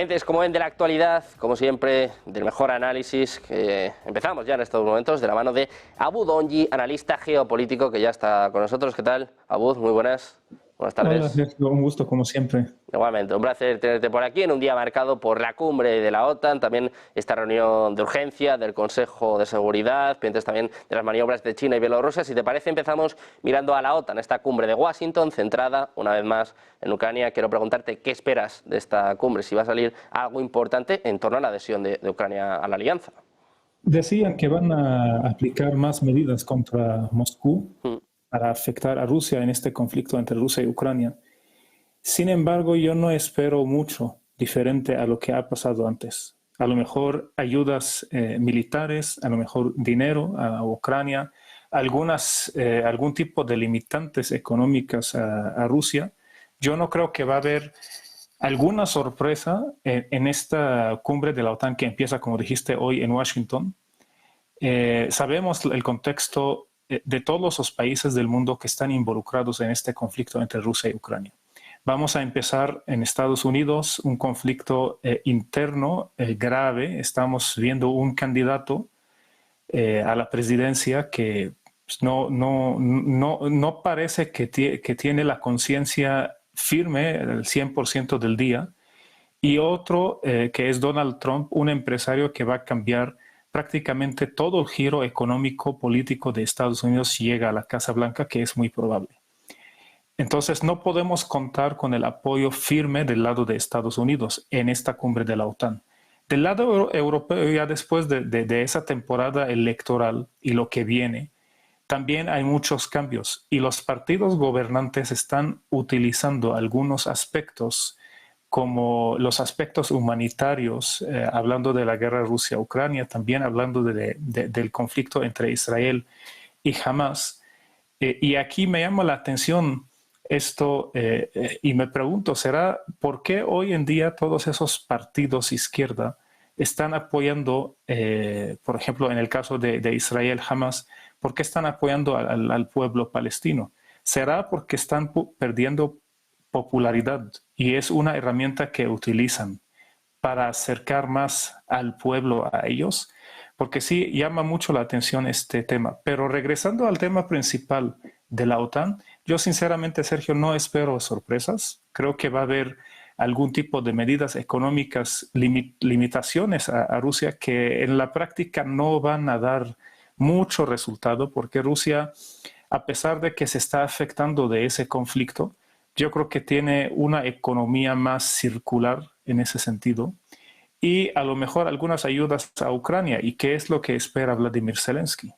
Entonces, como ven de la actualidad, como siempre, del mejor análisis, que empezamos ya en estos momentos de la mano de Abud Ongi, analista geopolítico, que ya está con nosotros. ¿Qué tal, Abud? Muy buenas. Buenas Hola, tardes. Sergio, un gusto como siempre. Igualmente, un placer tenerte por aquí en un día marcado por la cumbre de la OTAN, también esta reunión de urgencia del Consejo de Seguridad, pendientes también de las maniobras de China y Bielorrusia. Si te parece, empezamos mirando a la OTAN, esta cumbre de Washington, centrada una vez más en Ucrania. Quiero preguntarte qué esperas de esta cumbre, si va a salir algo importante en torno a la adhesión de Ucrania a la alianza. Decían que van a aplicar más medidas contra Moscú Mm. para afectar a Rusia en este conflicto entre Rusia y Ucrania. Sin embargo, yo no espero mucho diferente a lo que ha pasado antes. A lo mejor ayudas militares, a lo mejor dinero a Ucrania, algún tipo de limitantes económicas a Rusia. Yo no creo que va a haber alguna sorpresa en esta cumbre de la OTAN que empieza, como dijiste, hoy en Washington. Sabemos el contexto de todos los países del mundo que están involucrados en este conflicto entre Rusia y Ucrania. Vamos a empezar en Estados Unidos un conflicto interno grave. Estamos viendo un candidato a la presidencia que no parece que tiene la conciencia firme el 100% del día. Y otro que es Donald Trump, un empresario que va a cambiar prácticamente todo el giro económico político de Estados Unidos si llega a la Casa Blanca, que es muy probable. Entonces no podemos contar con el apoyo firme del lado de Estados Unidos en esta cumbre de la OTAN. Del lado europeo, ya después de esa temporada electoral y lo que viene, también hay muchos cambios y los partidos gobernantes están utilizando algunos aspectos como los aspectos humanitarios, hablando de la guerra Rusia-Ucrania, también hablando del conflicto entre Israel y Hamas. Y aquí me llama la atención esto y me pregunto, ¿será por qué hoy en día todos esos partidos izquierda están apoyando, por ejemplo, en el caso de Israel, Hamas, por qué están apoyando al pueblo palestino? ¿Será porque están perdiendo popularidad y es una herramienta que utilizan para acercar más al pueblo a ellos? Porque sí llama mucho la atención este tema. Pero regresando al tema principal de la OTAN, yo sinceramente, Sergio, no espero sorpresas. Creo que va a haber algún tipo de medidas económicas, limitaciones a Rusia que en la práctica no van a dar mucho resultado porque Rusia, a pesar de que se está afectando de ese conflicto, yo creo que tiene una economía más circular en ese sentido y a lo mejor algunas ayudas a Ucrania. ¿Y qué es lo que espera Vladimir Zelensky?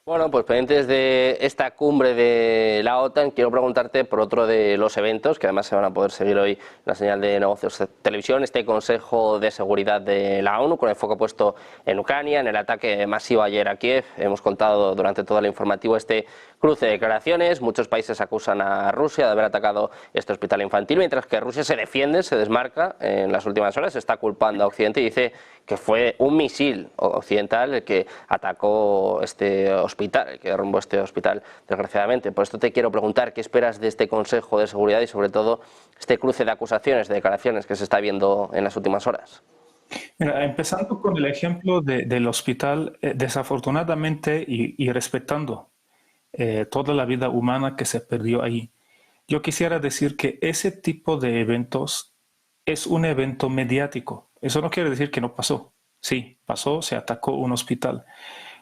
Bueno, pues pendientes de esta cumbre de la OTAN, quiero preguntarte por otro de los eventos que además se van a poder seguir hoy en la señal de negocios de televisión, este Consejo de Seguridad de la ONU con el foco puesto en Ucrania, en el ataque masivo ayer a Kiev. Hemos contado durante todo el informativo este cruce de declaraciones. Muchos países acusan a Rusia de haber atacado este hospital infantil, mientras que Rusia se defiende, se desmarca en las últimas horas, está culpando a Occidente y dice que fue un misil occidental el que atacó este hospital, el que derrumbó este hospital, desgraciadamente. Por esto te quiero preguntar qué esperas de este Consejo de Seguridad y sobre todo este cruce de acusaciones, de declaraciones que se está viendo en las últimas horas. Mira, empezando con el ejemplo del hospital, desafortunadamente y respetando toda la vida humana que se perdió ahí, yo quisiera decir que ese tipo de eventos es un evento mediático. Eso no quiere decir que no pasó. Sí, pasó, se atacó un hospital,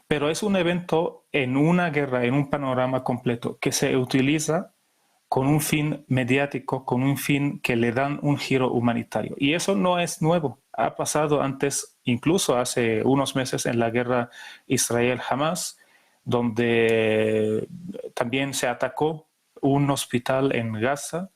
pero es un evento en una guerra, en un panorama completo, que se utiliza con un fin mediático, con un fin que le dan un giro humanitario. Y eso no es nuevo. Ha pasado antes, incluso hace unos meses en la guerra Israel-Hamas, donde también se atacó un hospital en Gaza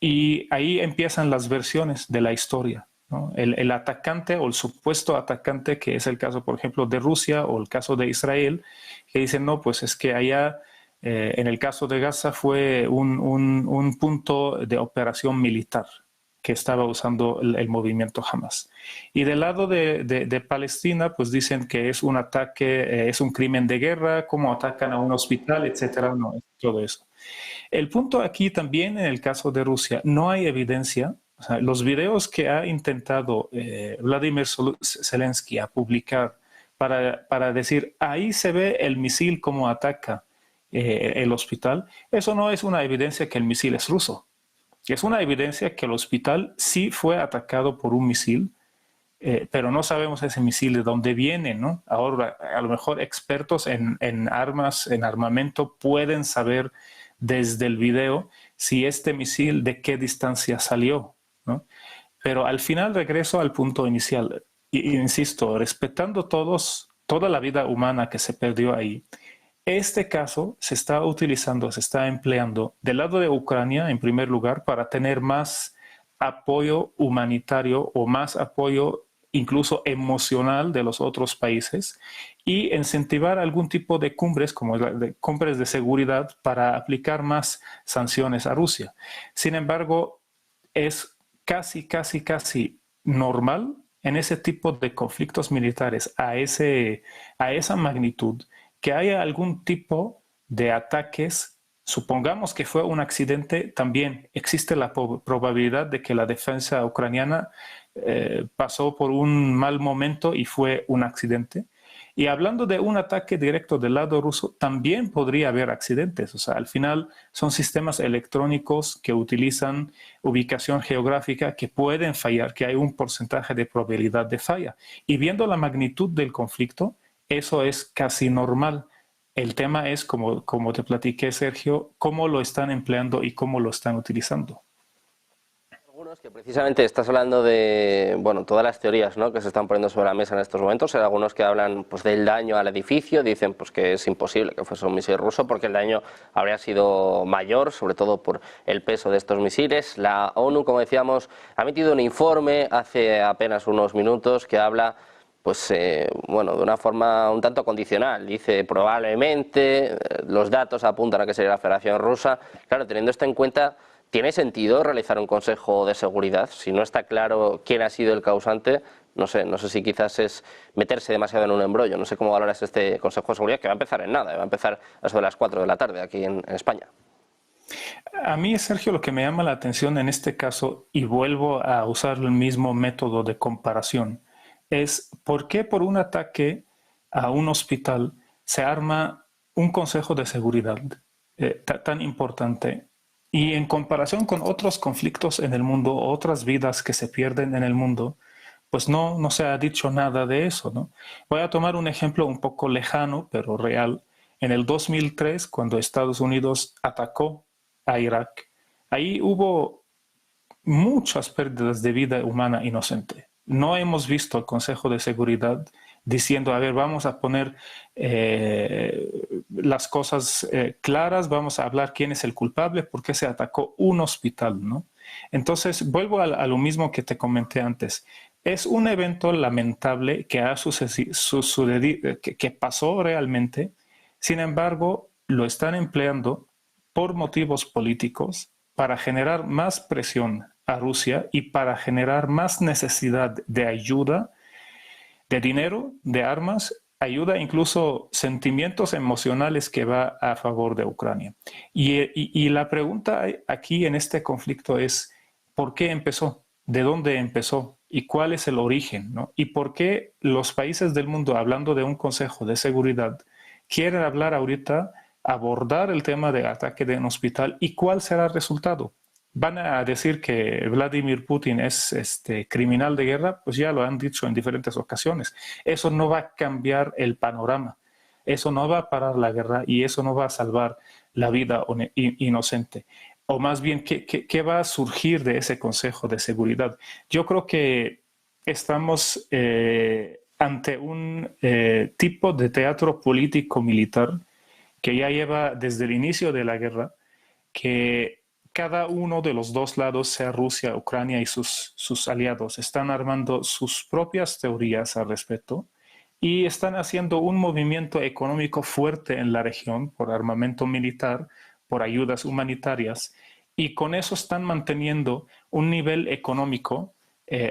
y ahí empiezan las versiones de la historia, ¿no? El atacante o el supuesto atacante, que es el caso, por ejemplo, de Rusia o el caso de Israel, que dicen, no, pues es que allá, en el caso de Gaza, fue un punto de operación militar que estaba usando el movimiento Hamas. Y del lado de Palestina, pues dicen que es un ataque, es un crimen de guerra, cómo atacan a un hospital, etcétera, no, es todo eso. El punto aquí también en el caso de Rusia, no hay evidencia O sea, los videos que ha intentado Vladimir Zelensky a publicar para decir, ahí se ve el misil como ataca el hospital, eso no es una evidencia que el misil es ruso. Es una evidencia que el hospital sí fue atacado por un misil, pero no sabemos ese misil de dónde viene, ¿no? Ahora, a lo mejor expertos en armas, en armamento, pueden saber desde el video si este misil de qué distancia salió, ¿no? Pero al final regreso al punto inicial. Insisto, respetando toda la vida humana que se perdió ahí, este caso se está utilizando, se está empleando del lado de Ucrania, en primer lugar, para tener más apoyo humanitario o más apoyo incluso emocional de los otros países y incentivar algún tipo de cumbres, como cumbres de seguridad, para aplicar más sanciones a Rusia. Sin embargo, es casi normal en ese tipo de conflictos militares a esa magnitud que haya algún tipo de ataques. Supongamos que fue un accidente, también existe la probabilidad de que la defensa ucraniana pasó por un mal momento y fue un accidente. Y hablando de un ataque directo del lado ruso, también podría haber accidentes. O sea, al final son sistemas electrónicos que utilizan ubicación geográfica que pueden fallar, que hay un porcentaje de probabilidad de falla. Y viendo la magnitud del conflicto, eso es casi normal. El tema es, como te platiqué, Sergio, cómo lo están empleando y cómo lo están utilizando. Algunos que precisamente estás hablando de, bueno, todas las teorías, ¿no?, que se están poniendo sobre la mesa en estos momentos. Hay algunos que hablan, pues, del daño al edificio, dicen, pues, que es imposible que fuese un misil ruso porque el daño habría sido mayor, sobre todo por el peso de estos misiles. La ONU, como decíamos, ha emitido un informe hace apenas unos minutos que habla, pues, bueno, de una forma un tanto condicional. Dice, probablemente, los datos apuntan a que sería la Federación Rusa. Claro, teniendo esto en cuenta, ¿tiene sentido realizar un Consejo de Seguridad? Si no está claro quién ha sido el causante, no sé si quizás es meterse demasiado en un embrollo. No sé cómo valoras este Consejo de Seguridad, que va a empezar en nada, va a empezar a eso de las 4 de la tarde aquí en España. A mí, Sergio, lo que me llama la atención en este caso, y vuelvo a usar el mismo método de comparación, es por qué por un ataque a un hospital se arma un Consejo de Seguridad tan importante. Y en comparación con otros conflictos en el mundo, otras vidas que se pierden en el mundo, pues no se ha dicho nada de eso, ¿no? Voy a tomar un ejemplo un poco lejano, pero real. En el 2003, cuando Estados Unidos atacó a Irak, ahí hubo muchas pérdidas de vida humana inocente. No hemos visto al Consejo de Seguridad diciendo, a ver, vamos a poner las cosas claras, vamos a hablar quién es el culpable, por qué se atacó un hospital, ¿no? Entonces, vuelvo a lo mismo que te comenté antes. Es un evento lamentable que ha sucedido, que pasó realmente. Sin embargo, lo están empleando por motivos políticos para generar más presión a Rusia y para generar más necesidad de ayuda, de dinero, de armas, ayuda, incluso sentimientos emocionales que va a favor de Ucrania. Y la pregunta aquí en este conflicto es, ¿por qué empezó? ¿De dónde empezó? ¿Y cuál es el origen? ¿No? ¿Y por qué los países del mundo, hablando de un Consejo de Seguridad, quieren hablar ahorita, abordar el tema del ataque de un hospital y cuál será el resultado? ¿Van a decir que Vladimir Putin es criminal de guerra? Pues ya lo han dicho en diferentes ocasiones. Eso no va a cambiar el panorama. Eso no va a parar la guerra y eso no va a salvar la vida inocente. O más bien, ¿qué va a surgir de ese Consejo de Seguridad? Yo creo que estamos ante un tipo de teatro político-militar que ya lleva desde el inicio de la guerra, que cada uno de los dos lados, sea Rusia, Ucrania y sus aliados, están armando sus propias teorías al respecto y están haciendo un movimiento económico fuerte en la región por armamento militar, por ayudas humanitarias, y con eso están manteniendo un nivel económico,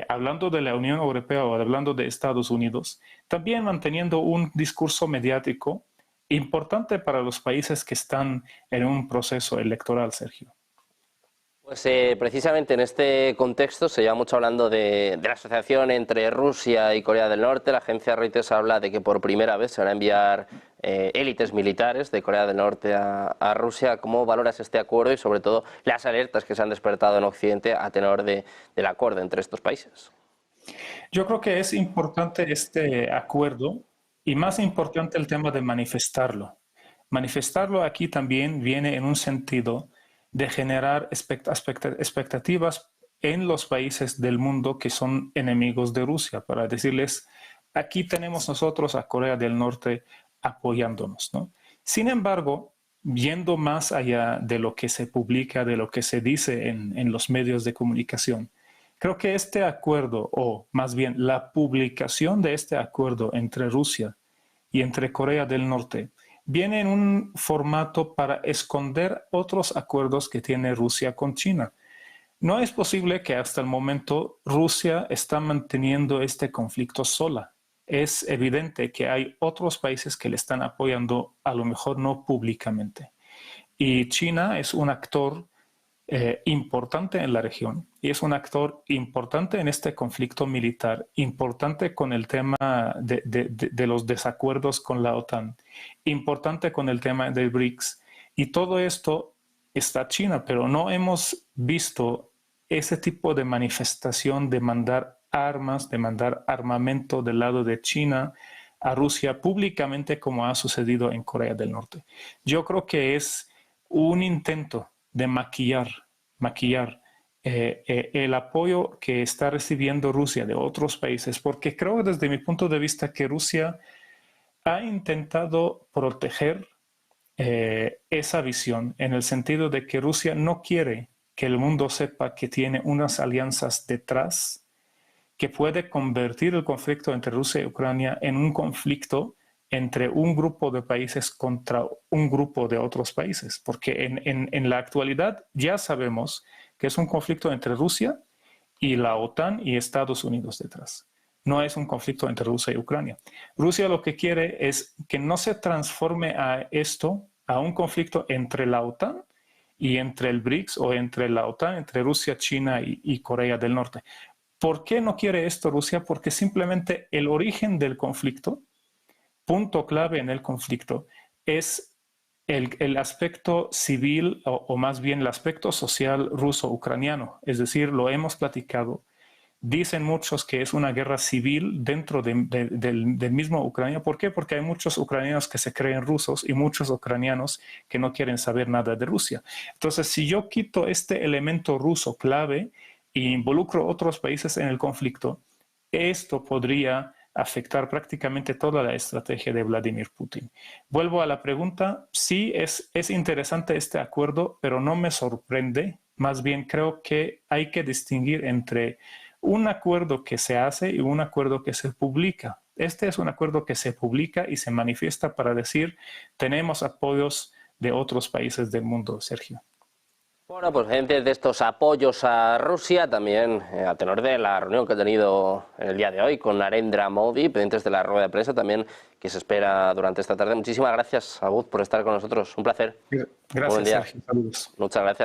hablando de la Unión Europea o hablando de Estados Unidos, también manteniendo un discurso mediático importante para los países que están en un proceso electoral, Sergio. Pues precisamente en este contexto se lleva mucho hablando de la asociación entre Rusia y Corea del Norte. La agencia Reuters habla de que por primera vez se van a enviar élites militares de Corea del Norte a Rusia. ¿Cómo valoras este acuerdo y sobre todo las alertas que se han despertado en Occidente a tenor del acuerdo entre estos países? Yo creo que es importante este acuerdo y más importante el tema de manifestarlo. Manifestarlo aquí también viene en un sentido de generar expectativas en los países del mundo que son enemigos de Rusia, para decirles, aquí tenemos nosotros a Corea del Norte apoyándonos, ¿no? Sin embargo, yendo más allá de lo que se publica, de lo que se dice en los medios de comunicación, creo que este acuerdo, o más bien la publicación de este acuerdo entre Rusia y entre Corea del Norte, viene en un formato para esconder otros acuerdos que tiene Rusia con China. No es posible que hasta el momento Rusia está manteniendo este conflicto sola. Es evidente que hay otros países que le están apoyando, a lo mejor no públicamente. Y China es un actor importante en la región y es un actor importante en este conflicto militar, importante con el tema de los desacuerdos con la OTAN, importante con el tema del BRICS. Y todo esto está China, pero no hemos visto ese tipo de manifestación de mandar armas, de mandar armamento del lado de China a Rusia públicamente como ha sucedido en Corea del Norte. Yo creo que es un intento de maquillar el apoyo que está recibiendo Rusia de otros países, porque creo desde mi punto de vista que Rusia ha intentado proteger esa visión en el sentido de que Rusia no quiere que el mundo sepa que tiene unas alianzas detrás que puede convertir el conflicto entre Rusia y Ucrania en un conflicto entre un grupo de países contra un grupo de otros países, porque en la actualidad ya sabemos que es un conflicto entre Rusia y la OTAN y Estados Unidos detrás. No es un conflicto entre Rusia y Ucrania. Rusia lo que quiere es que no se transforme a esto, a un conflicto entre la OTAN y entre el BRICS o entre la OTAN, entre Rusia, China y Corea del Norte. ¿Por qué no quiere esto Rusia? Porque simplemente el origen del conflicto, punto clave en el conflicto, es el aspecto civil o más bien el aspecto social ruso-ucraniano. Es decir, lo hemos platicado. Dicen muchos que es una guerra civil dentro del mismo Ucrania. ¿Por qué? Porque hay muchos ucranianos que se creen rusos y muchos ucranianos que no quieren saber nada de Rusia. Entonces, si yo quito este elemento ruso clave e involucro otros países en el conflicto, esto podría afectar prácticamente toda la estrategia de Vladimir Putin. Vuelvo a la pregunta, sí es interesante este acuerdo, pero no me sorprende. Más bien creo que hay que distinguir entre un acuerdo que se hace y un acuerdo que se publica. Este es un acuerdo que se publica y se manifiesta para decir, tenemos apoyos de otros países del mundo, Sergio. Bueno, pues pendientes de estos apoyos a Rusia, también a tenor de la reunión que ha tenido en el día de hoy con Narendra Modi, pendientes de la rueda de prensa también que se espera durante esta tarde. Muchísimas gracias, Abud, por estar con nosotros. Un placer. Gracias, Buen día. Sergio. Saludos. Muchas gracias.